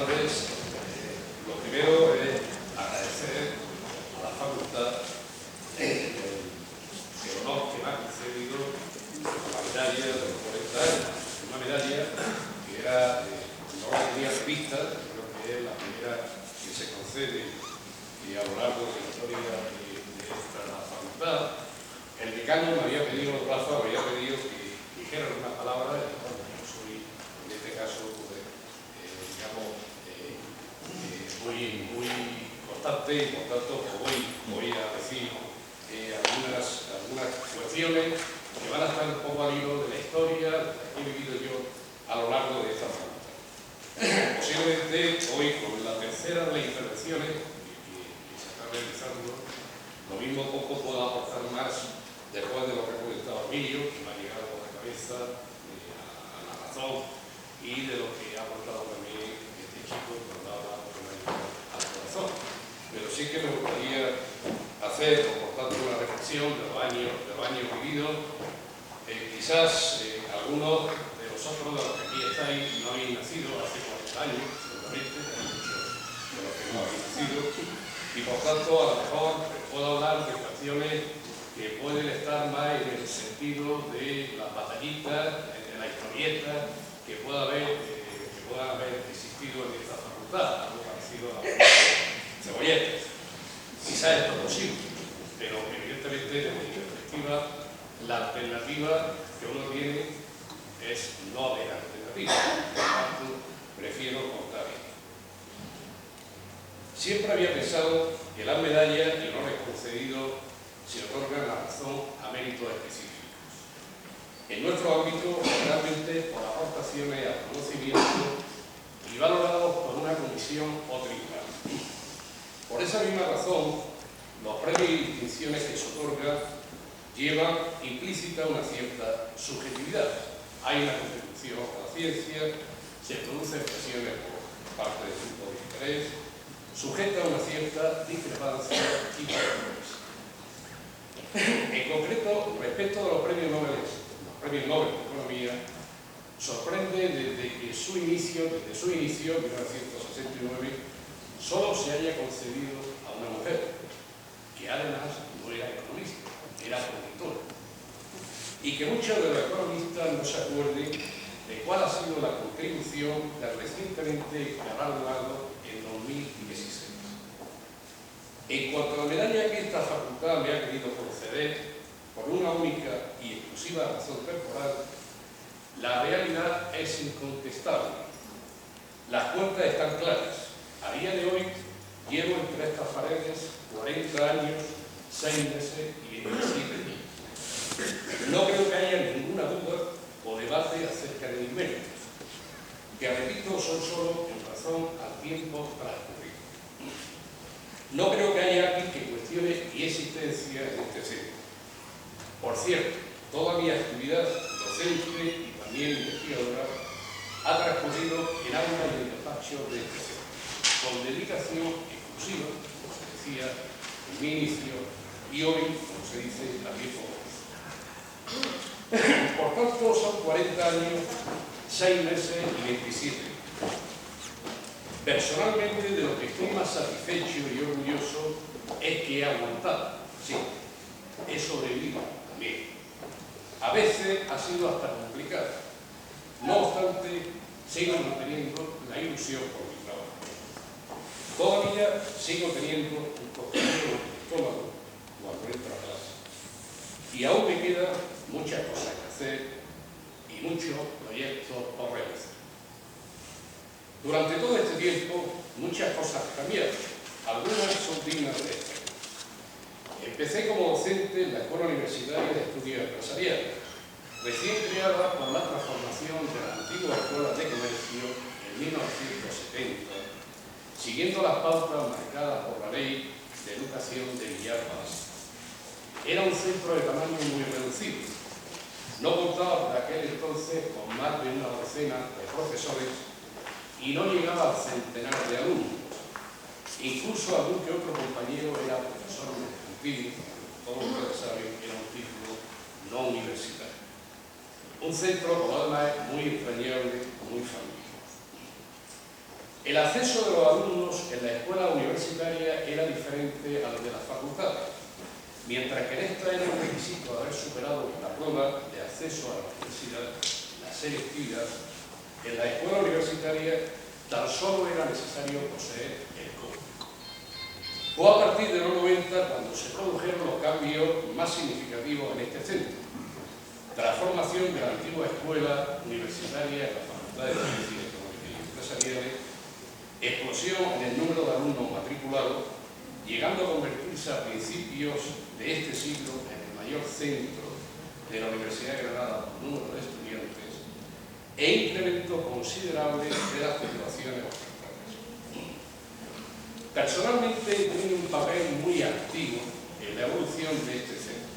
tardes. Lo primero es agradecer a la facultad el honor que me ha concedido la medalla de los 40 años. Una medalla que era, no la tenía prevista, creo que es la primera que se concede a lo largo de la historia de esta facultad. El decano me había pedido, Rafa, me había pedido que dijera unas palabras, y bueno, yo soy, en este caso, pues, digamos, muy constante y por tanto voy a decir algunas cuestiones que van a estar un poco al hilo de la historia que he vivido yo a lo largo de esta facultad. Posiblemente hoy, con la tercera de las intervenciones que se está realizando, lo mismo poco puedo aportar más después de lo que ha comentado Emilio, que me ha llegado a la cabeza, a la razón, y de lo que ha aportado también este chico cuando habla que me ha llegado al corazón. Pero sí que me gustaría hacer, por tanto, una reflexión de los años vividos. Quizás algunos de vosotros, de los que aquí estáis, no habéis nacido hace 40 años, seguramente, hay muchos de los que no habéis nacido, y por tanto, a lo mejor puedo hablar de cuestiones que pueden estar más en el sentido de las batallitas, de la historieta que puedan haber existido en esta facultad, algo parecido a la cebolletas. Quizás esto es posible, pero evidentemente desde mi perspectiva la alternativa que uno tiene es no haber alternativa. Por tanto, prefiero contar esto. Siempre había pensado que las medallas y honores concedidos se otorgan la razón a méritos específicos. En nuestro ámbito, realmente por aportaciones al conocimiento y valorados por una comisión o tribunal. Por esa misma razón, los premios y distinciones que se otorgan llevan implícita una cierta subjetividad. Hay una contribución a la ciencia, se producen presiones por parte de grupos de interés, sujeta a una cierta discrepancia y valores. En concreto, respecto a los premios Nobel de Economía, sorprende desde su inicio, en 1969, solo se haya concedido a una mujer, que además no era economista, era productora. Y que muchos de los economistas no se acuerden de cuál ha sido la contribución del recientemente galardonado en 2016. En cuanto a la medalla que esta facultad me ha querido conceder, por una única y exclusiva razón temporal, la realidad es incontestable. Las cuentas están claras. A día de hoy llevo entre estas paredes 40 años, 6 meses y 27 días. No creo que haya ninguna duda o debate acerca de mis méritos, que repito son solo en razón al tiempo transcurrido. No creo que haya alguien que cuestione mi existencia en este centro. Por cierto, toda mi actividad docente y también investigadora ha transcurrido en aula y en despacho de este centro, con dedicación exclusiva, como se decía en mi inicio, y hoy, como se dice, también por hoy. Por tanto, son 40 años, 6 meses y 27. Personalmente, de lo que estoy más satisfecho y orgulloso es que he aguantado. Sí, he sobrevivido también. A veces ha sido hasta complicado. No obstante, sigo manteniendo la ilusión por mi trabajo. Todavía sigo teniendo un cosquilleo en el estómago cuando entro a clase. Y aún me quedan muchas cosas que hacer y muchos proyectos por realizar. Durante todo este tiempo, muchas cosas han cambiado. Algunas son dignas de destacar. Empecé como docente en la Escuela Universitaria de Estudios Empresariales, recién creada por la transformación de la antigua Escuela de Comercio en 1970, siguiendo las pautas marcadas por la Ley de Educación de Villar Blas. Era un centro de tamaño muy reducido. No contaba por aquel entonces con más de una docena de profesores y no llegaba al centenar de alumnos. Incluso algún que otro compañero era profesor mercantil, todos ustedes saben que era un título no universitario. Un centro, como además, muy entrañable, muy familiar. El acceso de los alumnos en la escuela universitaria era diferente al de las facultades, mientras que en esta era un requisito haber superado la prueba de acceso a la universidad, la selectividad. En la escuela universitaria tan solo era necesario poseer el código. Fue a partir de los 90 cuando se produjeron los cambios más significativos en este centro. Transformación de la antigua escuela universitaria en la Facultad de Ciencias Económicas y Empresariales, explosión en el número de alumnos matriculados, llegando a convertirse a principios de este siglo en el mayor centro de la Universidad de Granada por número de estudiantes, e incremento considerable de las titulaciones ofertadas. Personalmente he tenido un papel muy activo en la evolución de este centro.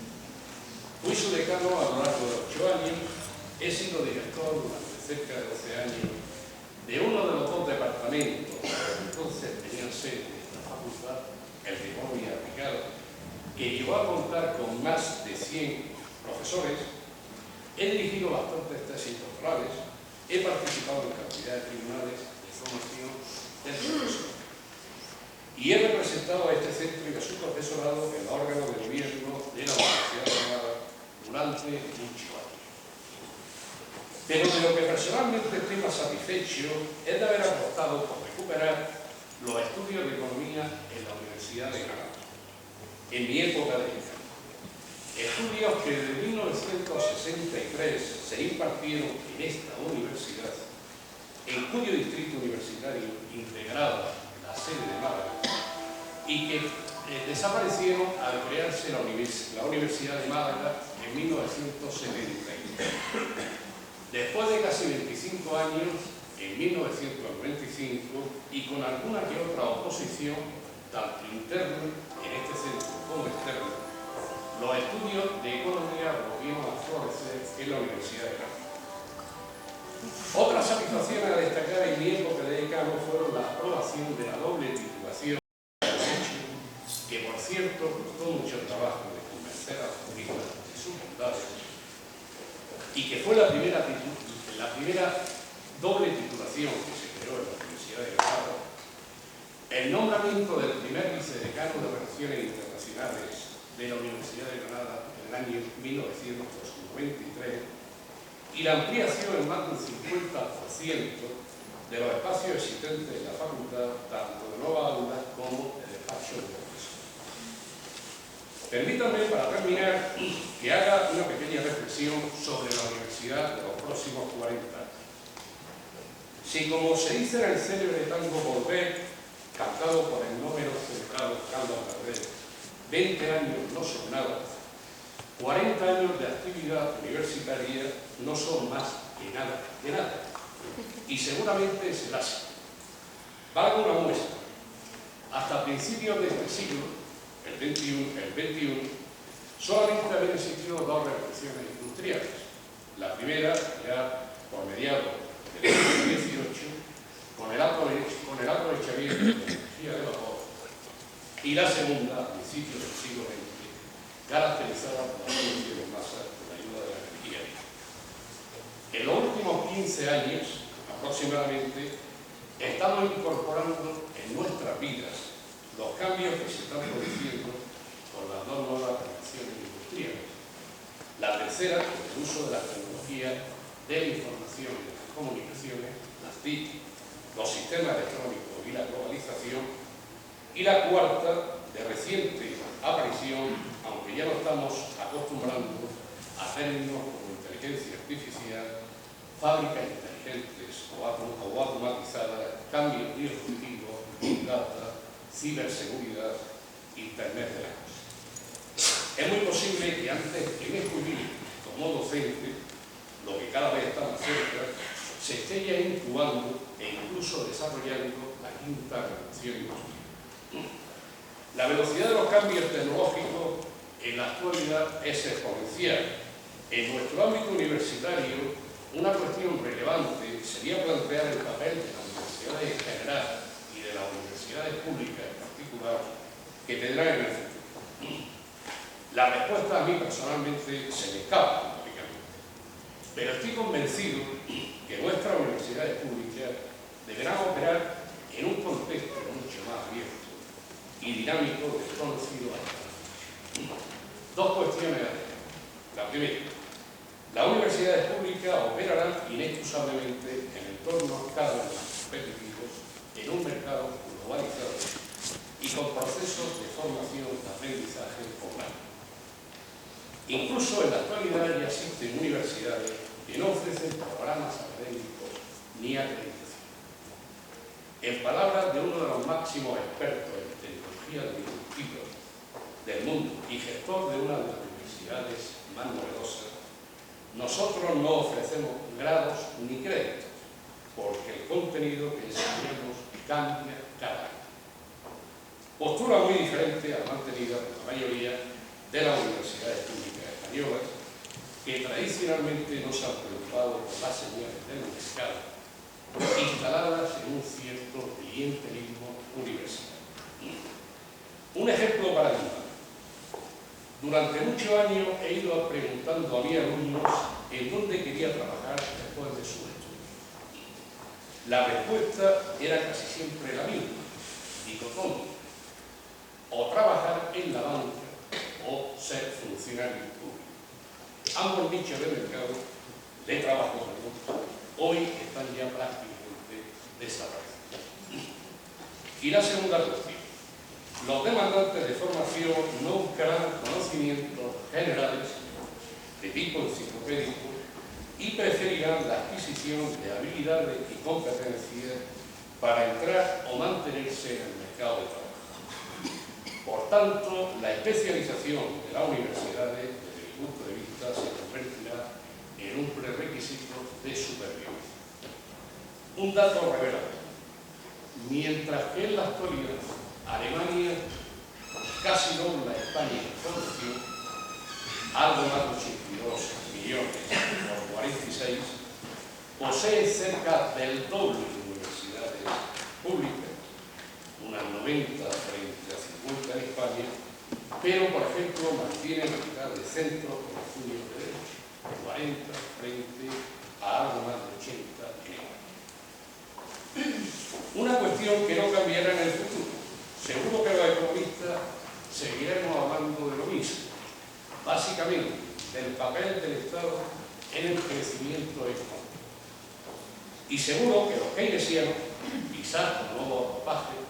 Fui su decano a lo largo de 8 años, he sido director durante cerca de 12 años de uno de los 2 departamentos que entonces tenían sede de esta facultad, el de Economía Aplicada, que llegó a contar con más de 100 profesores. He dirigido bastantes tesis doctorales, he participado en cantidad de tribunales de formación del profesor y he representado a este centro y a su profesorado en el órgano de gobierno de la Universidad de Granada durante muchos años. Pero de lo que personalmente estoy más satisfecho es de haber apostado por recuperar los estudios de economía en la Universidad de Granada, en mi época de decano. Estudios que desde 1963 se impartieron en esta universidad, en cuyo distrito universitario integraba la sede de Málaga, y que desaparecieron al crearse la Universidad de Málaga en 1973. Después de casi 25 años, en 1995, y con alguna que otra oposición, tanto interna en este centro como externa, los estudios de economía volvieron a florecer en la Universidad de Granada. Otras satisfacciones a destacar en mi época de decano fueron la aprobación de la doble titulación de Derecho, que por cierto costó mucho trabajo de convencer a las películas de sus bondades, y que fue la primera doble titulación que se creó en la Universidad de Granada. El nombramiento del primer vicedecano de Relaciones Internacionales de la Universidad de Granada en el año 1993 y la ampliación en más del 50% de los espacios existentes en la facultad, tanto de nuevas aulas como de despacho de profesor. Permítanme, para terminar, que haga una pequeña reflexión sobre la universidad de los próximos 40 años. Si, como se dice en el célebre tango Volver, cantado por el nómero celebrado Carlos Gardel, 20 años no son nada, 40 años de actividad universitaria no son más que nada, y seguramente será así. Valga una muestra. Hasta principios de este siglo, el 21, solamente habían existido 2 revoluciones industriales. La primera, ya por mediados del siglo XVIII, con el aprovechamiento de la energía de vapor, y la segunda, a principios del siglo XX, caracterizada por la producción en masa con la ayuda de la energía eléctrica. En los últimos 15 años, aproximadamente, estamos incorporando en nuestras vidas los cambios que se están produciendo con las 2 nuevas revoluciones industriales. La tercera, con el uso de las tecnologías de la información y de las comunicaciones, las TIC, los sistemas electrónicos y la globalización. Y la cuarta, de reciente aparición, aunque ya no estamos acostumbrando a términos como inteligencia artificial, fábricas inteligentes o automatizadas, cambio disruptivo, big data, ciberseguridad, Internet de las cosas. Es muy posible que antes que me jubile como docente, lo que cada vez está más cerca, se esté ya incubando e incluso desarrollando la 5ª revolución industrial. La velocidad de los cambios tecnológicos en la actualidad es exponencial. En nuestro ámbito universitario, una cuestión relevante sería plantear el papel de las universidades en general y de las universidades públicas en particular que tendrán en el futuro. La respuesta a mí personalmente se me escapa, lógicamente, pero estoy convencido que nuestras universidades públicas deberán operar y dinámico desconocido hasta la fecha. Dos cuestiones. La primera, las universidades públicas operarán inexcusablemente en entornos cada vez más competitivos, en un mercado globalizado y con procesos de formación y aprendizaje online. Incluso en la actualidad ya existen universidades que no ofrecen programas académicos ni acreditación. En palabras de uno de los máximos expertos en tecnología disruptiva del mundo y gestor de una de las universidades más novedosas, nosotros no ofrecemos grados ni créditos, porque el contenido que enseñamos cambia cada año. Postura muy diferente a la mantenida por la mayoría de las universidades públicas españolas, que tradicionalmente no se han preocupado por las señales del mercado, instaladas en un cierto clientelismo universitario. Un ejemplo paradigmático. Durante muchos años he ido preguntando a mis alumnos en dónde quería trabajar después de sus estudios. La respuesta era casi siempre la misma, dicotómica: o trabajar en la banca o ser funcionario público. Ambos nichos de mercado de trabajo hoy están ya prácticamente desaparecidos. Y la segunda cuestión: los demandantes de formación no buscarán conocimientos generales de tipo enciclopédico y preferirán la adquisición de habilidades y competencias para entrar o mantenerse en el mercado de trabajo. Por tanto, la especialización de las universidades, desde mi punto de vista, se convertirá en un prerequisito de supervivencia. Un dato revelador: mientras que en la actualidad Alemania casi dobla España en población, algo más de 82 millones por 46, posee cerca del doble de universidades públicas, unas 90 frente a 50 en España, pero, por ejemplo, mantiene la mitad de centros con estudios de derecho, 40 frente a algo más de 80 en España. Una cuestión que no cambiará en el futuro. Seguro que los economistas seguiremos hablando de lo mismo, básicamente del papel del Estado en el crecimiento económico. Y seguro que los keynesianos, quizás con nuevos ropajes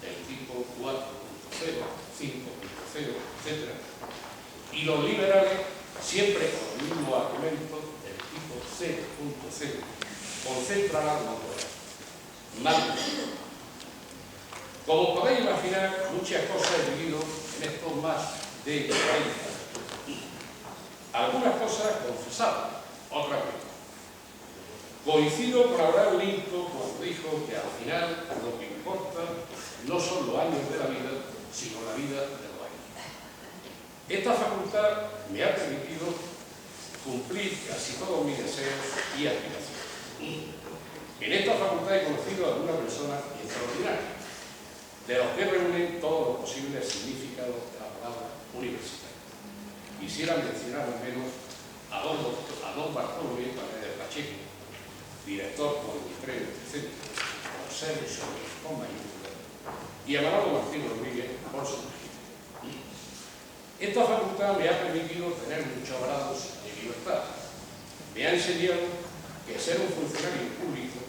del tipo 4.0, 5.0, etc., y los liberales siempre con los mismos argumentos del tipo 0.0, concentrarán los poderes. Como podéis imaginar, muchas cosas he vivido en estos más de 40 años. Algunas cosas confesables, otras no. Coincido con Abraham Lincoln cuando dijo que al final lo que importa no son los años de la vida, sino la vida de los años. Esta facultad me ha permitido cumplir casi todos mis deseos y aspiraciones. En esta facultad he conocido a alguna persona extraordinaria, de los que reúnen todos los posibles significados de la palabra universitaria. Quisiera mencionar al menos a don Bartolomé Paredes Pacheco, director por el premio de centro, por ser con mayúsculas, y a Manolo Martín Rodríguez por su registro. Esta facultad me ha permitido tener muchos grados de libertad. Me ha enseñado que ser un funcionario público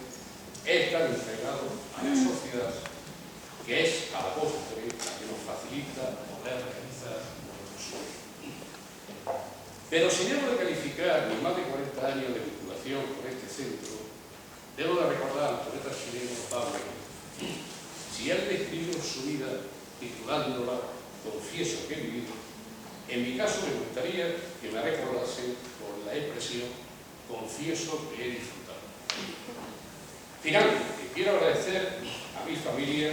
es estar entregado a la sociedad, que es a la postre la que nos facilita poder realizar nuestros sueños. Pero si debo de calificar mis más de 40 años de vinculación con este centro, debo de recordar al poeta chileno Pablo Neruda. Si él describió su vida titulándola "Confieso que he vivido", en mi caso me gustaría que me recordase por la expresión "confieso que he disfrutado". Finalmente, quiero agradecer a mi familia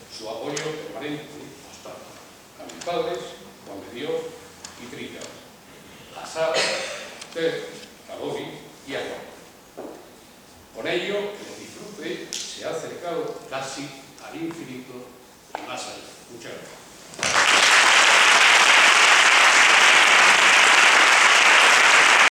su apoyo permanente y constante, a mis padres, Juan de Dios y Trica, a Sara, Ted, a Bobby y a Juan. Con ello, el disfrute se ha acercado casi al infinito y más allá. Muchas gracias.